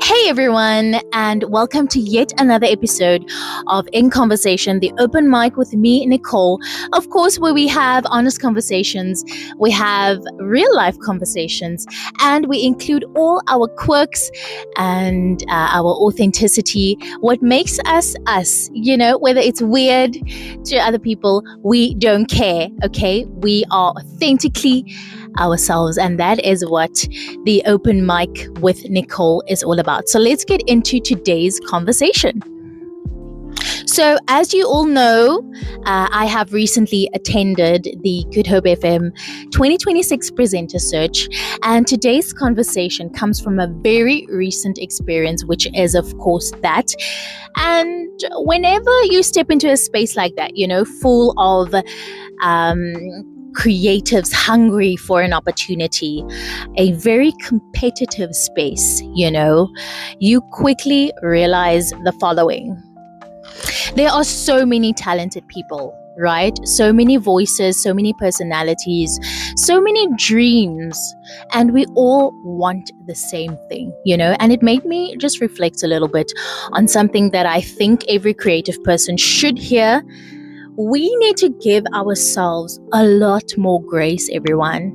Hey everyone, and welcome to yet another episode of In Conversation, the open mic with me, Nicole. Of course, where we have honest conversations, we have real life conversations, and we include all our quirks and our authenticity, what makes us us, whether it's weird to other people, we don't care, okay? We are authentically ourselves, and that is what the open mic with Nicole is all about. So let's get into today's conversation. So as you all know, I have recently attended the Good Hope FM 2026 presenter search, and today's conversation comes from a very recent experience, which is of course that. And whenever you step into a space like that, full of creatives hungry for an opportunity, a very competitive space, you quickly realize the following. There are so many talented people, right? So many voices, so many personalities, so many dreams, and we all want the same thing, and it made me just reflect a little bit on something that I think every creative person should hear. We need to give ourselves a lot more grace, everyone.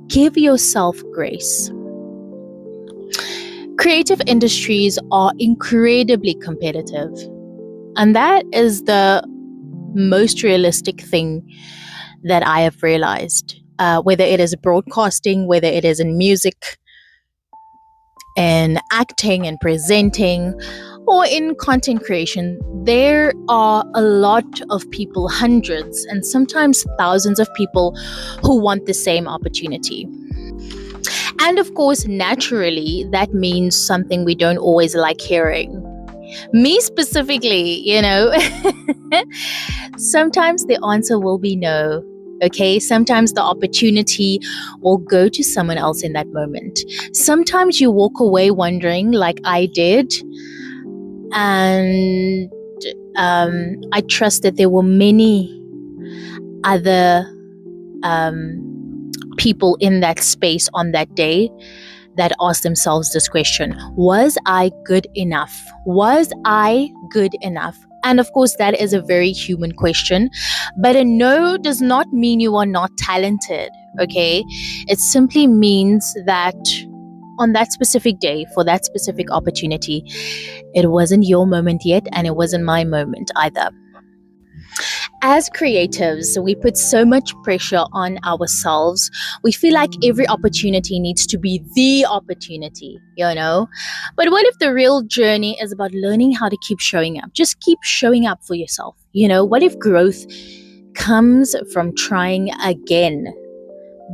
Give yourself grace. Creative industries are incredibly competitive, and that is the most realistic thing that I have realized. Whether it is broadcasting, whether it is in music, in acting and presenting, or in content creation, there are a lot of people, hundreds and sometimes thousands of people who want the same opportunity. And of course, naturally, that means something we don't always like hearing. Me specifically, sometimes the answer will be no. Okay, sometimes the opportunity will go to someone else in that moment. Sometimes you walk away wondering, like I did, and I trust that there were many other people in that space on that day that asked themselves this question: was I good enough? Was I good enough? And of course, that is a very human question, but a no does not mean you are not talented, okay? It simply means that on that specific day, for that specific opportunity, it wasn't your moment yet, and it wasn't my moment either. As creatives, we put so much pressure on ourselves. We feel like every opportunity needs to be the opportunity, But what if the real journey is about learning how to keep showing up? Just keep showing up for yourself. What if growth comes from trying again?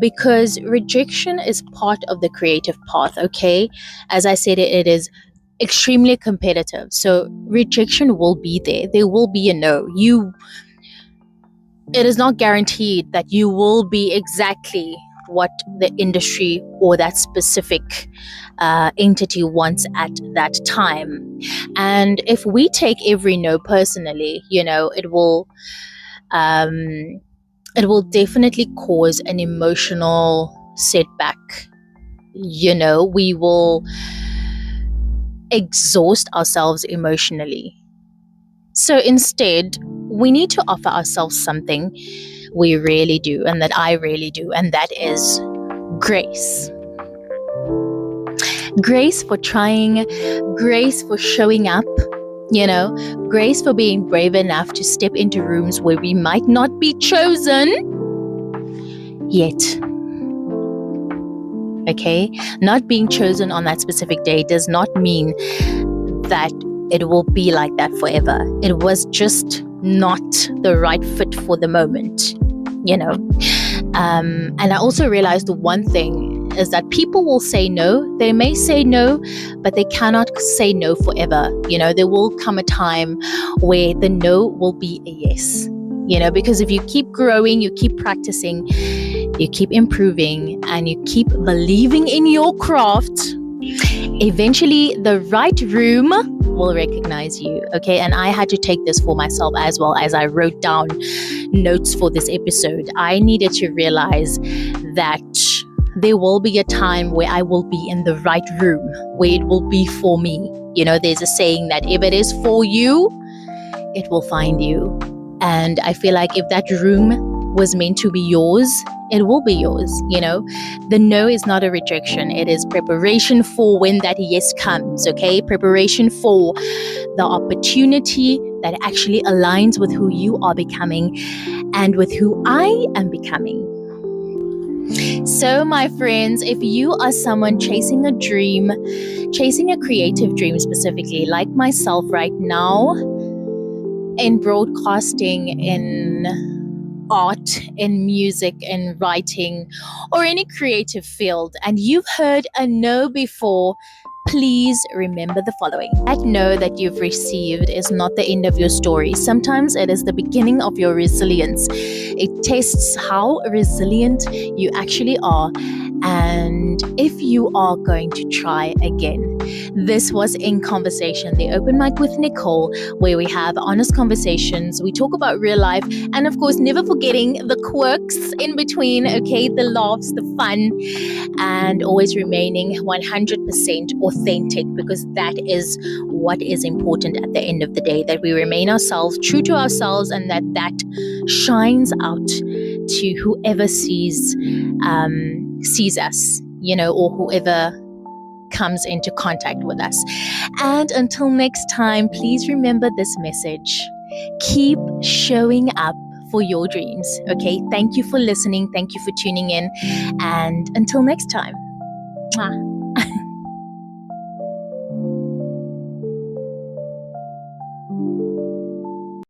Because rejection is part of the creative path, okay? As I said, it is extremely competitive. So rejection will be there. There will be a no. It is not guaranteed that you will be exactly what the industry or that specific entity wants at that time. And if we take every no personally, it will definitely cause an emotional setback. We will exhaust ourselves emotionally. So instead, we need to offer ourselves something we really do, and that I really do, and that is grace. Grace for trying, grace for showing up, grace for being brave enough to step into rooms where we might not be chosen yet. Okay? Not being chosen on that specific day does not mean that it will be like that forever. It was just not the right fit for the moment, And I also realized the one thing is that people will say no. They may say no, but they cannot say no forever. There will come a time where the no will be a yes, because if you keep growing, you keep practicing, you keep improving, and you keep believing in your craft, eventually the right room will recognize you, okay? And I had to take this for myself as well as I wrote down notes for this episode. I needed to realize that there will be a time where I will be in the right room, where it will be for me. There's a saying that if it is for you, it will find you. And I feel like if that room was meant to be yours, it will be yours. The no is not a rejection. It is preparation for when that yes comes, okay? Preparation for the opportunity that actually aligns with who you are becoming and with who I am becoming. So, my friends, if you are someone chasing a dream, chasing a creative dream specifically, like myself right now, in broadcasting, in art, in music, in writing, or any creative field, and you've heard a no before, please remember the following. That no that you've received is not the end of your story. Sometimes it is the beginning of your resilience. It tests how resilient you actually are and if you are going to try again. This was In Conversation, the open mic with Nicole, where we have honest conversations. We talk about real life and, of course, never forgetting the quirks in between, okay, the laughs, the fun, and always remaining 100% authentic, because that is what is important at the end of the day, that we remain ourselves, true to ourselves, and that shines out to whoever sees us, or whoever comes into contact with us. And until next time, please remember this message. Keep showing up for your dreams, okay? Thank you for listening. Thank you for tuning in. And until next time. Mwah.